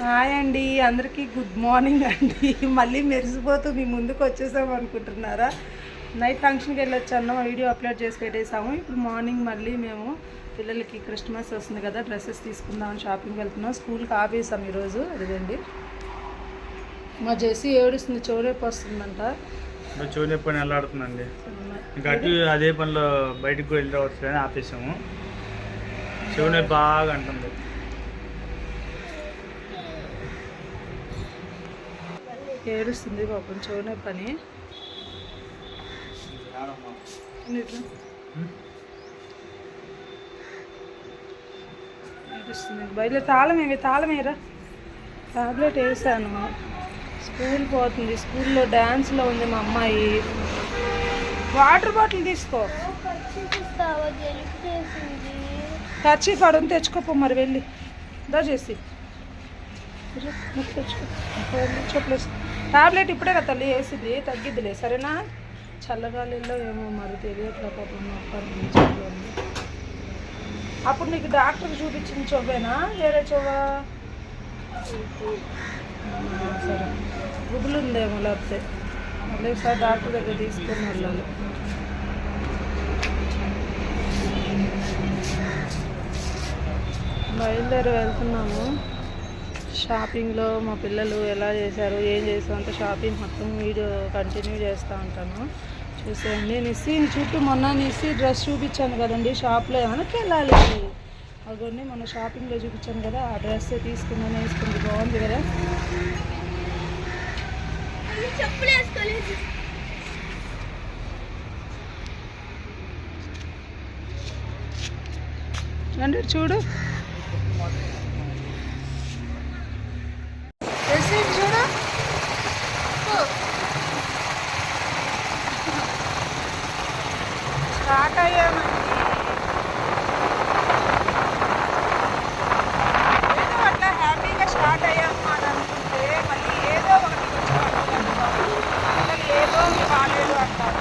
Hi అండి, అందరికీ good morning అండి. మళ్ళీ మెరిసిపోతూ మీ ముందుకు వచ్చేసాము అనుకుంటున్నారా? నైట్ ఫంక్షన్కి వెళ్ళొచ్చాను, వీడియో అప్లోడ్ చేసి పెట్టేసాము. ఇప్పుడు మార్నింగ్ మళ్ళీ మేము పిల్లలకి క్రిస్మస్ వస్తుంది కదా, డ్రెస్సెస్ తీసుకుందామని షాపింగ్కి వెళ్తున్నాం. స్కూల్కి ఆపేసాం ఈరోజు. అదిగండి మా జెస్సీ ఏడుస్తుంది, చెవునొప్పి వస్తుందంట. చెవునొప్పి పని వెళ్ళాడుతుందండి. ఇంకా అటు అదే పనిలో బయటకు వెళ్ళి రావచ్చు కానీ ఆపేసాము. చెవునొప్పి బాగా అంటుంది. ఏడుస్తుంది పాపం, చెవునే పని. ఏడుస్తుంది. బయట తాళమేరా. టాబ్లెట్ వేసాను. స్కూల్ పోతుంది, స్కూల్లో డ్యాన్స్లో ఉంది మా అమ్మాయి. వాటర్ బాటిల్ తీసుకో. కర్చీఫ్ పడుని తెచ్చుకోపో మరి, వెళ్ళి దా చేసి తెచ్చుకో. చెప్పలేదు టాబ్లెట్ ఇప్పుడే కదా తల్లి వేసింది, తగ్గిద్దిలే సరేనా? చల్లగాలిలో ఏమో మరి తెలియట్లే పాపం. అప్పుడు నీకు డాక్టర్కి చూపించిన చొవ్వేనా వేరే చొవ్వా? సరే, గుడ్లు ఉందేమో, లేకపోతే మళ్ళీ ఒకసారి డాక్టర్ దగ్గర తీసుకొని వెళ్ళాలి. బయలుదేరి వెళ్తున్నాము. షాపింగ్లో మా పిల్లలు ఎలా చేశారు, ఏం చేసాం అంటే షాపింగ్ మొత్తం వీడియో కంటిన్యూ చేస్తూ ఉంటాను, చూసేయండి. నిస్సీ చుట్టూ మొన్న నిస్సీ డ్రెస్ చూపించాను కదండి షాప్లో, వెనక్కి వెళ్ళాలి. అగోండి మొన్న షాపింగ్లో చూపించాను కదా, ఆ డ్రెస్ తీసుకున్నాను, వేసుకుంది, బాగుంది కదా. అంటే చూడు చూడు, స్టార్ట్ అయ్యామండి. ఏదో అట్లా హ్యాపీగా స్టార్ట్ అయ్యామన్నమాట అనుకుంటే మళ్ళీ ఏదో ఒకటి పిల్లలు ఏదో కాలేదు అంటారు.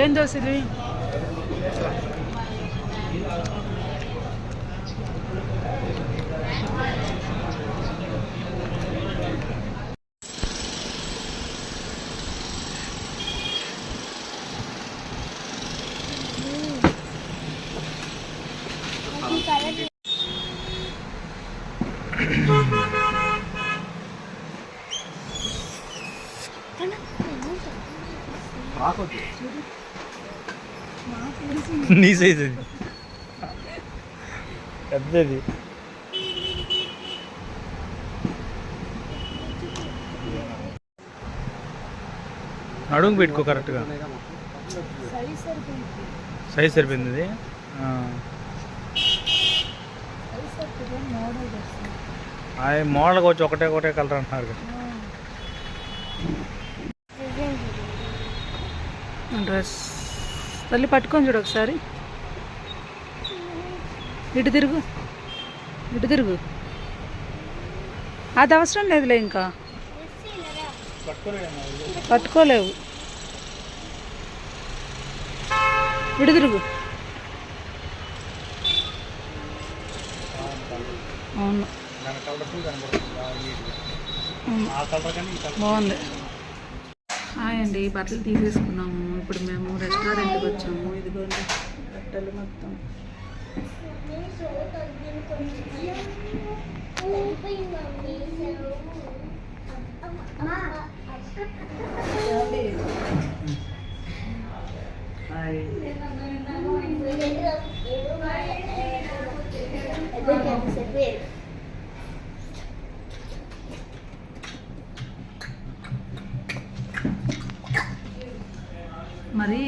ఏం దోశలు? నీ సైజ్ అది పెద్దది. నడుము పెట్టుకో కరెక్ట్గా, సైజ్ సరిపోయింది అది. మోడల్గా వచ్చి ఒకటే కలర్ అంటున్నారు కదా. డ్రెస్ తల్లి పట్టుకొని చూడు ఒకసారి. ఇటు తిరుగు. అది అవసరం లేదులే, ఇంకా పట్టుకోలేవు. ఇటు తిరుగు. అవును, బాగుంది. హాయ్ అండి, బట్టలు తీసేసుకున్నాము. ఇప్పుడు మేము రెస్టారెంట్కి వచ్చాము. ఇదిగోండి బట్టలు మొత్తం. హాయ్ మరి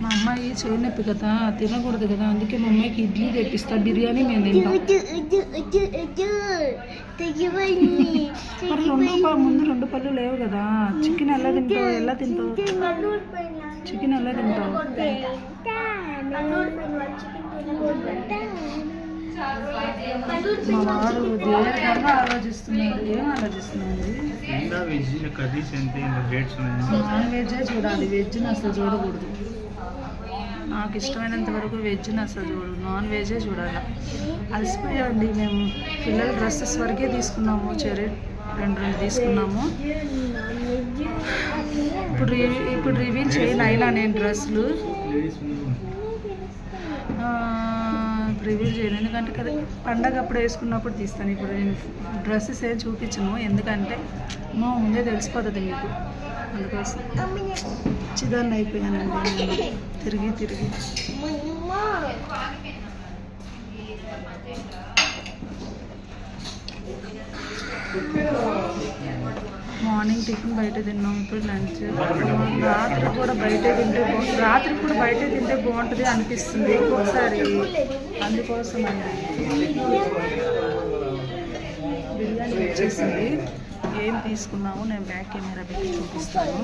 మా అమ్మాయి చేయి నొప్పి కదా, తినకూడదు కదా, అందుకే మా అమ్మాయికి ఇడ్లీ తెప్పిస్తా, బిర్యానీ మేము తింటాం. మరి ముందు 2 పళ్ళు లేవు కదా, చికెన్ ఎలా తింటావు? చికెన్ ఎలా తింటావు? మా వారు దేనికన్నా ఆలోచిస్తున్నాడు. ఏం ఆలోచిస్తున్నాడు? నాన్ వెజ్జే చూడాలి, వెజ్ని అసలు చూడకూడదు. నాకు ఇష్టమైనంత వరకు వెజ్ని అసలు చూడదు, నాన్ వెజ్జే చూడాలి. అలసిపోయామండి మేము. పిల్లల డ్రెస్సెస్ వరకే తీసుకున్నాము, చెరీ 2 తీసుకున్నాము. ఇప్పుడు రివీల్ చేయను అయినా నేను డ్రెస్సులు రివీల్ చేయను, ఎందుకంటే కదా పండగ అప్పుడు వేసుకున్నప్పుడు తీస్తాను. ఇప్పుడు నేను డ్రెస్సెస్ ఏం చూపించను, ఎందుకంటే ముందే తెలిసిపోతుంది మీకు. అందుకోసం చిదాన్ని అయిపోయానండి నేను తిరిగి. మార్నింగ్ టిఫిన్ బయట తిన్నాం, ఇప్పుడు లంచ్. రాత్రి కూడా బయటే తింటే బాగుంటుంది అనిపిస్తుంది ఒకసారి, అందుకోసం అండి. బిర్యానీ వచ్చేసింది, ఏం తీసుకున్నాము నేను బ్యాక్ కెమెరా పెట్టి చూపిస్తాను.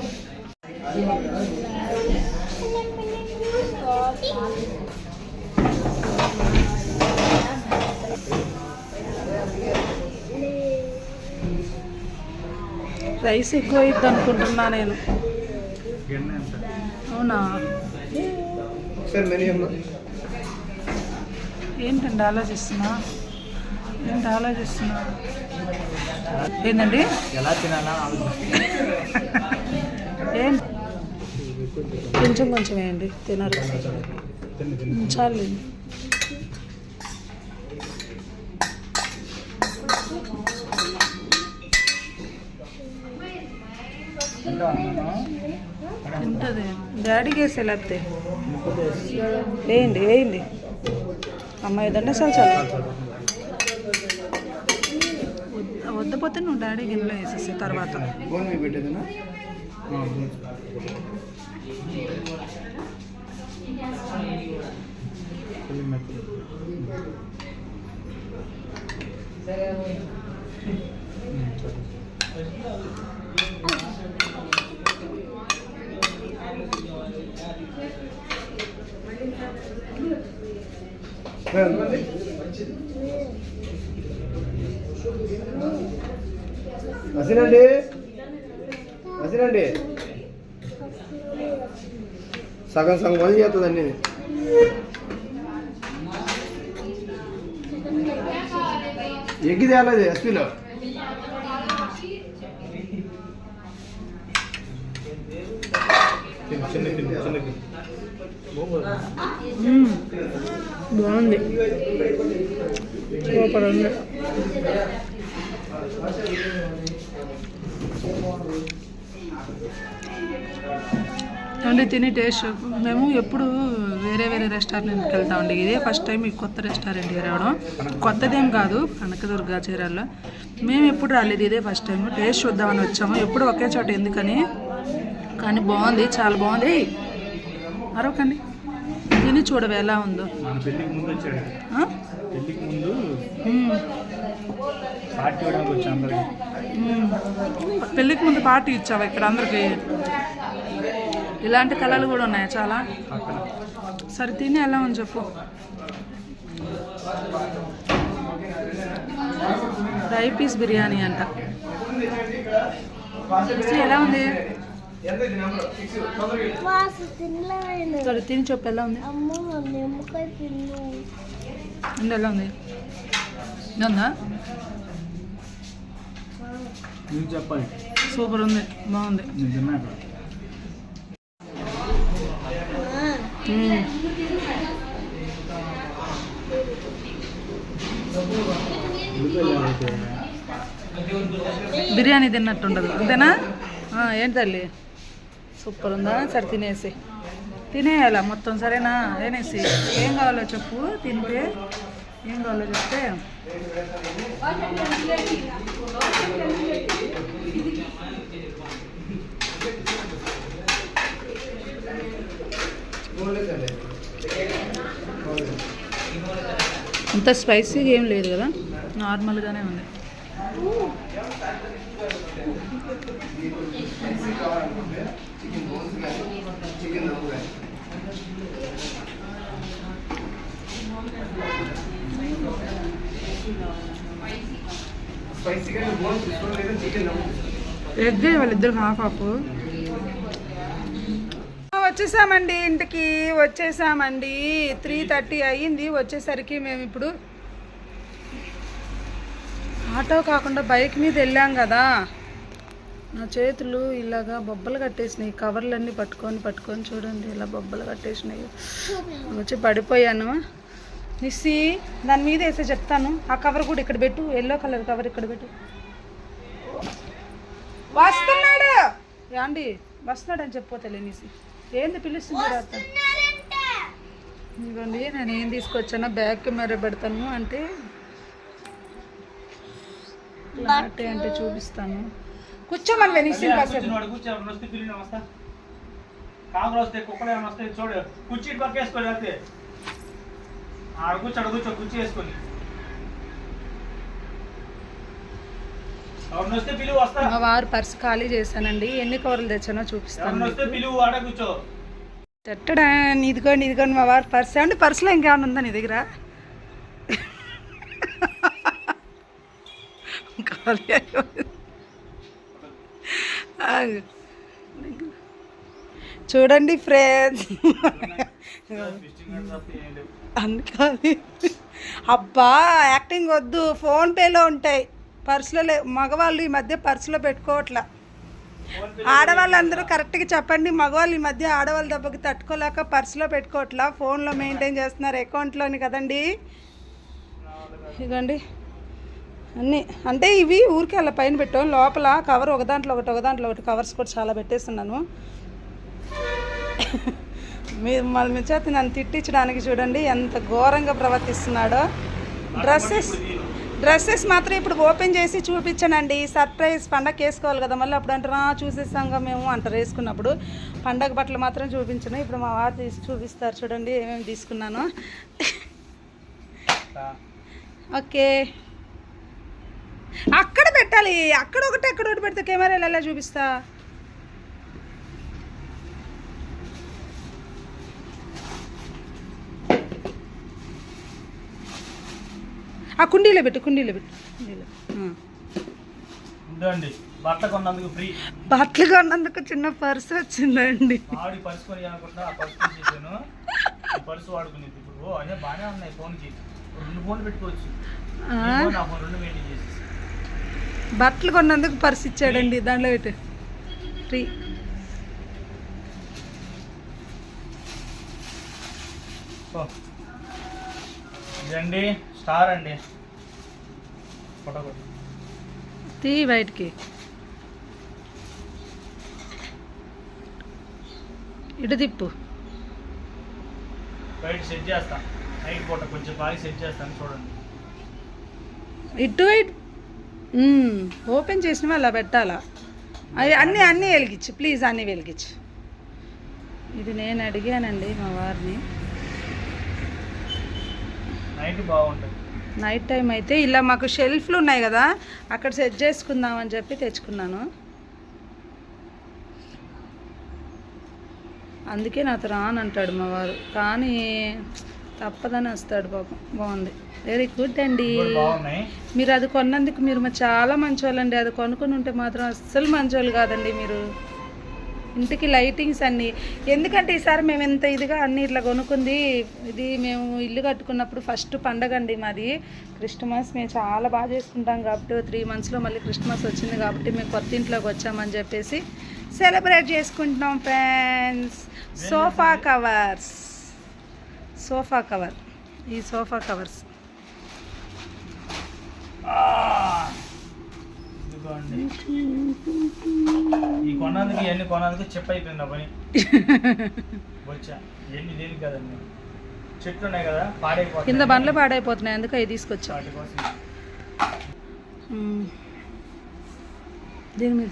రైస్ ఎక్కువ అవుతుంది అనుకుంటున్నా నేను. అవునా? ఏంటండి ఆలోచిస్తున్నా? ఏంటండి ఎలా తినాలా? ఏం కొంచెం వేయండి, తినరు. చాలు. తింటుంది. డాడీకి వేసే లేకపోతే వేయండి. అమ్మాయి దండ చాలు. వద్దపోతే నువ్వు డాడీ గిన్నెలో వేసేసే తర్వాత. అసినండి సగం పని చేస్తుందండి. ఎగ్గి తేలేదు ఎస్పీలో. బాగుంది, సూపర్ ఉంది. అండి తిని టేస్ట్. మేము ఎప్పుడు వేరే రెస్టారెంట్కి వెళ్తామండి, ఇదే ఫస్ట్ టైం ఈ కొత్త రెస్టారెంట్కి రావడం. కొత్తదేం కాదు, కనకదుర్గ చీరాల్లో. మేము ఎప్పుడు రాలేదు, ఇదే ఫస్ట్ టైం. టేస్ట్ చూద్దామని వచ్చాము, ఎప్పుడు ఒకే చోట ఎందుకని. కానీ బాగుంది, చాలా బాగుంది. అరవకండి, తిని చూడవే ఎలా ఉందో. పెళ్ళికి ముందు పార్టీ ఇచ్చావా ఇక్కడ అందరికి? ఇలాంటి కళలు కూడా ఉన్నాయా చాలా? సరే తిని ఎలా ఉంది చెప్పు. ఫ్రై పీస్ బిర్యానీ అంట. ఎలా ఉంది? సరే తిని చెప్పు ఎలా ఉంది. ఎలా ఉంది? ఉందా? చెప్పాలి. సూపర్ ఉంది, బాగుంది. బిర్యానీ తిన్నట్టు ఉండదు అంతేనా? ఏంటి తల్లి, సూపర్ ఉందా? సరే తినేసి తినేయాల మొత్తం సరేనా ఏనేసి ఏం కావాలో చెప్పు తింటే ఏం కావాలో చెప్తే అంత స్పైసీగా ఏం లేదు కదా నార్మల్గానే ఉంది. ఎగ్ వాళ్ళిద్దరు హాఫ్ హాఫ్. వచ్చేసామండి ఇంటికి వచ్చేసామండి. 3:30 అయ్యింది వచ్చేసరికి. మేము ఇప్పుడు ఆటో కాకుండా బైక్ మీద వెళ్ళాం కదా, నా చేతులు ఇలాగా బొబ్బలు కట్టేసినాయి. కవర్లన్నీ పట్టుకొని చూడండి ఇలా బొబ్బలు కట్టేసినాయి. వచ్చి పడిపోయాను. నిస్సి దాని మీద వేసే చెప్తాను. ఆ కవర్ కూడా ఇక్కడ పెట్టు, ఎల్లో కలర్ కవర్ ఇక్కడ పెట్టు. వస్తున్నాడు యాండి వస్తున్నాడు అని చెప్పోతలే నిసి. ఏంది పిలుస్తుంది రాత. ఇదిగోండి నేను ఏం తీసుకొచ్చానో బ్యాగ్ కెమెరా పెడతాను అంటే లాటే అంటే చూపిస్తాను. కూర్చోమని వెనిసి కాసేపు. మా వారు పర్స్ ఖాళీ చేశానండి. ఎన్ని కవర్లు తెచ్చానో చూపిస్తాను. చెట్టడా ఇదిగోండి మా వారు పర్స్. ఏమంటే పర్సులో ఇంకేమైనా ఉందా నీ దగ్గర? చూడండి ఫ్రెండ్స్ అందుకని అబ్బా యాక్టింగ్ వద్దు. ఫోన్పేలో ఉంటాయి పర్సులో. మగవాళ్ళు ఈ మధ్య పర్సులో పెట్టుకోవట్లా. ఆడవాళ్ళందరూ కరెక్ట్గా చెప్పండి. మగవాళ్ళు ఈ మధ్య ఆడవాళ్ళ దెబ్బకి తట్టుకోలేక పర్సులో పెట్టుకోవట్లా, ఫోన్లో మెయింటైన్ చేస్తున్నారు, అకౌంట్లోని కదండి. ఇదిగోండి అన్నీ అంటే ఇవి ఊరికే అలా పైన పెట్టాం. లోపల కవర్ ఒకదాంట్లో ఒకటి కవర్స్ కూడా చాలా పెట్టేస్తున్నాను. మీరు మళ్ళీ చేత నన్ను తిట్టించడానికి చూడండి ఎంత ఘోరంగా ప్రవర్తిస్తున్నాడో. డ్రెస్సెస్ మాత్రం ఇప్పుడు ఓపెన్ చేసి చూపించానండి. సర్ప్రైజ్ పండగ వేసుకోవాలి కదా, మళ్ళీ అప్పుడు అంటారా చూసేసాంగా మేము అంటారు వేసుకున్నప్పుడు. పండగ బట్టలు మాత్రం చూపించను. ఇప్పుడు మా వారు తీసి చూపిస్తారు చూడండి ఏమేమి తీసుకున్నాను. ఓకే అక్కడ పెట్టాలి, అక్కడ ఒకటి పెడితే కెమెరాలు ఎలా చూపిస్తా. ఆ కుండీలో పెట్టు. బట్టలు కొన్నందుకు చిన్న పర్స్ వచ్చిందండి. బట్టలు కొన్నందుకు పర్స్ ఇచ్చాడండి. దాంట్లో పెట్టు ఫ్రీ. ఇదండి స్టార్ అండి. తీ బయటికి. ఇటు తిప్పు. బయట సెట్ చేస్తాను. నైట్ పూట కొంచెం బాగా సెట్ చేస్తాను చూడండి. ఇటు ఓపెన్ చేసినవి అలా పెట్టాలా. అవి అన్నీ వెలిగించు ప్లీజ్, అన్నీ వెలిగించు. ఇది నేను అడిగానండి మా వారిని. నైట్ టైం అయితే ఇలా మాకు షెల్ఫ్లు ఉన్నాయి కదా, అక్కడ సెట్ చేసుకుందామని చెప్పి తెచ్చుకున్నాను. అందుకే నాతో రానంటాడు మా వారు, కానీ తప్పదని వస్తాడు పాపం. బాగుంది, వెరీ గుడ్ అండి. మీరు అది కొన్నందుకు మీరు చాలా మంచోళ్ళండి. అది కొనుక్కొని ఉంటే మాత్రం అస్సలు మంచోళ్ళు కాదండి మీరు. ఇంటికి లైటింగ్స్ అన్నీ ఎందుకంటే ఈసారి మేము ఎంత ఇదిగా అన్నీ ఇట్లా కొనుక్కుంది. ఇది మేము ఇల్లు కట్టుకున్నప్పుడు ఫస్ట్ పండగ అండి మాది క్రిస్మస్. మేము చాలా బాగా చేసుకుంటాం కాబట్టి 3 మంత్స్లో మళ్ళీ క్రిస్మస్ వచ్చింది కాబట్టి మేము కొత్త ఇంట్లోకి వచ్చామని చెప్పేసి సెలబ్రేట్ చేసుకుంటున్నాం ఫ్రెండ్స్. సోఫా కవర్, ఈ సోఫా కవర్స్ ఇదిగోండి. ఈ కొన్నందుకు ఇవన్నీ కొన్నందుకు చెప్పు అయిపోయింది ఆ పని. వచ్చా ఇవన్నీ దేనికి కదండి, చెట్లు ఉన్నాయి కదా పాడైపోతాయి, కింద బండ్లు పాడైపోతున్నాయి, అందుకే అవి తీసుకొచ్చా. వాటి కోసం దీని మీద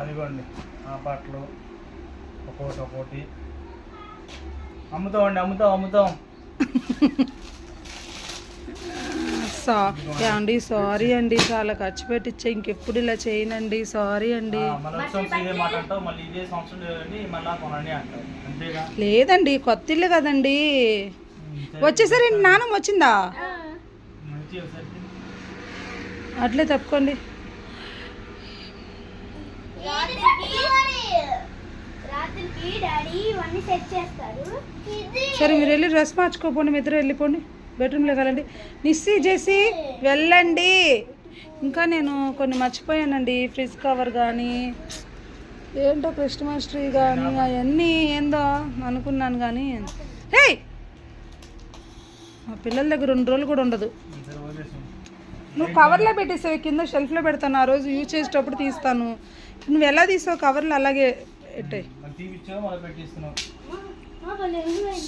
అదిగోండి ఆ పాటలు ఒక్కోటి అమ్ముతాం. అండి సారీ అండి, చాలా ఖర్చు పెట్టించా, ఇంకెప్పుడు ఇలా చేయనండి, సారీ అండి. లేదండి కొత్త ఇల్లు కదండి. వచ్చేసరి నాన్నమ్మ వచ్చిందా? అట్లే తప్పుకోండి. సరే మీరు వెళ్ళి డ్రెస్ మార్చుకోపోండి, మీ ఇద్దరు వెళ్ళిపోండి, బెడ్రూమ్లో వెళ్ళండి. నిస్సి చేసి వెళ్ళండి. ఇంకా నేను కొన్ని మర్చిపోయానండి, ఫ్రిడ్జ్ కవర్ కానీ ఏంటో క్రిస్మస్ ట్రీ కానీ అవన్నీ ఏందో అనుకున్నాను కానీ హే మా పిల్లల దగ్గర 2 రోజులు కూడా ఉండదు. నువ్వు కవర్లో పెట్టేసావు, కింద షెల్ఫ్లో పెడతాను, ఆ రోజు యూజ్ చేసేటప్పుడు తీస్తాను. నువ్వు ఎలా తీసావు కవర్లో అలాగే పెట్టాయి.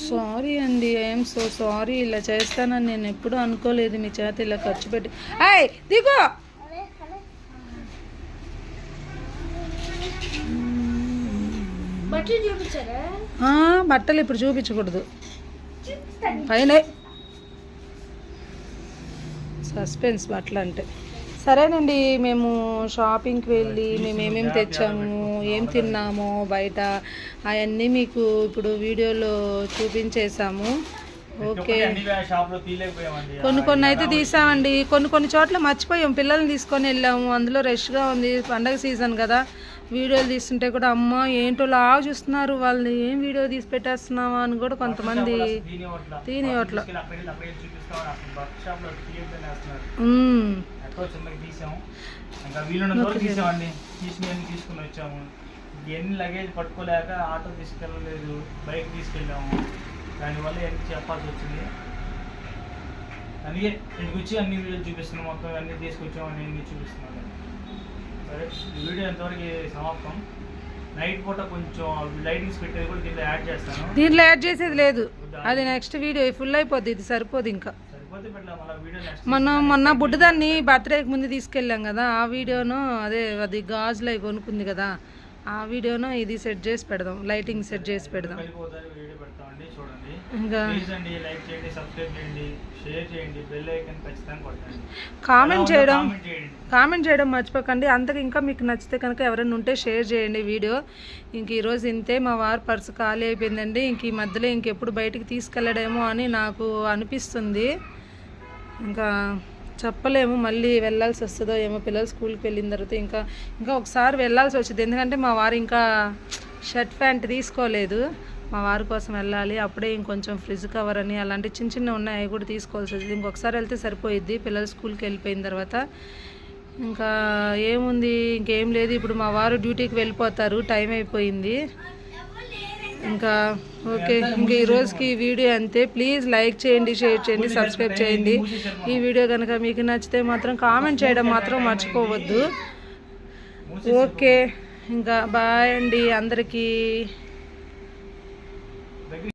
సారీ అండి, ఐఎమ్ సో సారీ. ఇలా చేస్తానని నేను ఎప్పుడూ అనుకోలేదు, మీ చేత ఇలా ఖర్చు పెట్టి. అయ్ దిగో. బట్టలు ఇప్పుడు చూపించకూడదు, పైన సస్పెన్స్ బట్టలు అంటే. సరేనండి, మేము షాపింగ్కి వెళ్ళి మేము ఏమేమి తెచ్చాము, ఏం తిన్నామో బయట అవన్నీ మీకు ఇప్పుడు వీడియోలో చూపించేసాము. ఓకే, కొన్ని అయితే తీసామండి, కొన్ని చోట్ల మర్చిపోయాం, పిల్లల్ని తీసుకొని వెళ్ళాము, అందులో రష్గా ఉంది, పండగ సీజన్ కదా. వీడియోలు తీస్తుంటే కూడా అమ్మ ఏంటో లాగా చూస్తున్నారు, వాళ్ళని ఏం వీడియో తీసి పెట్టేస్తున్నావా అని కూడా కొంతమంది తీనివట్ల. తీసుకుని వచ్చాము. ఎన్ని లగేజ్ పట్టుకోలేక ఆటో తీసుకెళ్ళలేదు, బైక్ తీసుకెళ్ళాము, దానివల్ల ఎంత చెప్పాల్సి వచ్చింది. అందుకే ఇంటికి వచ్చి అన్ని వీడియోలు చూపిస్తున్నాం, మొత్తం అన్నీ తీసుకొచ్చామని అన్ని చూపిస్తున్నాను. సరే, ఈ వీడియో ఎంతవరకు సమాప్తం. నైట్ పూట కొంచెం లైటింగ్స్ పెట్టేది కూడా దీంట్లో యాడ్ చేస్తాను. దీంట్లో యాడ్ చేసేది లేదు, అది నెక్స్ట్ వీడియో ఫుల్ అయిపోద్ది, ఇది సరిపోదు. ఇంకా మొన్న బుడ్డదాన్ని బర్త్డేకి ముందు తీసుకెళ్ళాం కదా, ఆ వీడియోను అది గాజులు అవి కొనుక్కుంది కదా, ఆ వీడియోను ఇది సెట్ చేసి పెడదాం, లైటింగ్ సెట్ చేసి పెడదాం. ఇంకా కామెంట్ చేయడం మర్చిపోకండి. అంతకు ఇంకా మీకు నచ్చితే కనుక ఎవరైనా ఉంటే షేర్ చేయండి వీడియో. ఇంక ఈరోజు ఇంతే, మా వారి పర్సు ఖాళీ అయిపోయిందండి. ఇంక ఈ మధ్యలో ఇంకెప్పుడు బయటికి తీసుకెళ్ళడేమో అని నాకు అనిపిస్తుంది. ఇంకా చెప్పలేము, మళ్ళీ వెళ్ళాల్సి వస్తుందో ఏమో, పిల్లలు స్కూల్కి వెళ్ళిన తర్వాత ఇంకా ఒకసారి వెళ్ళాల్సి వచ్చింది. ఎందుకంటే మా వారు ఇంకా షర్ట్ ప్యాంట్ తీసుకోలేదు, మా వారి కోసం వెళ్ళాలి. అప్పుడే ఇంకొంచెం ఫ్రిడ్జ్ కవర్ అని అలాంటి చిన్న ఉన్నాయి, అవి కూడా తీసుకోవాల్సి వచ్చింది. ఇంకొకసారి వెళ్తే సరిపోయిద్ది, పిల్లలు స్కూల్కి వెళ్ళిపోయిన తర్వాత. ఇంకా ఏముంది, ఇంకేం లేదు. ఇప్పుడు మా వారు డ్యూటీకి వెళ్ళిపోతారు, టైం అయిపోయింది. ఇంకా ఓకే, ఇంకా ఈ రోజుకి ఈ వీడియో అంతే. ప్లీజ్ లైక్ చేయండి, షేర్ చేయండి, సబ్స్క్రైబ్ చేయండి. ఈ వీడియో కనుక మీకు నచ్చితే మాత్రం కామెంట్ చేయడం మాత్రం మర్చిపోవద్దు. ఓకే, ఇంకా బాయ్ అండి అందరికీ.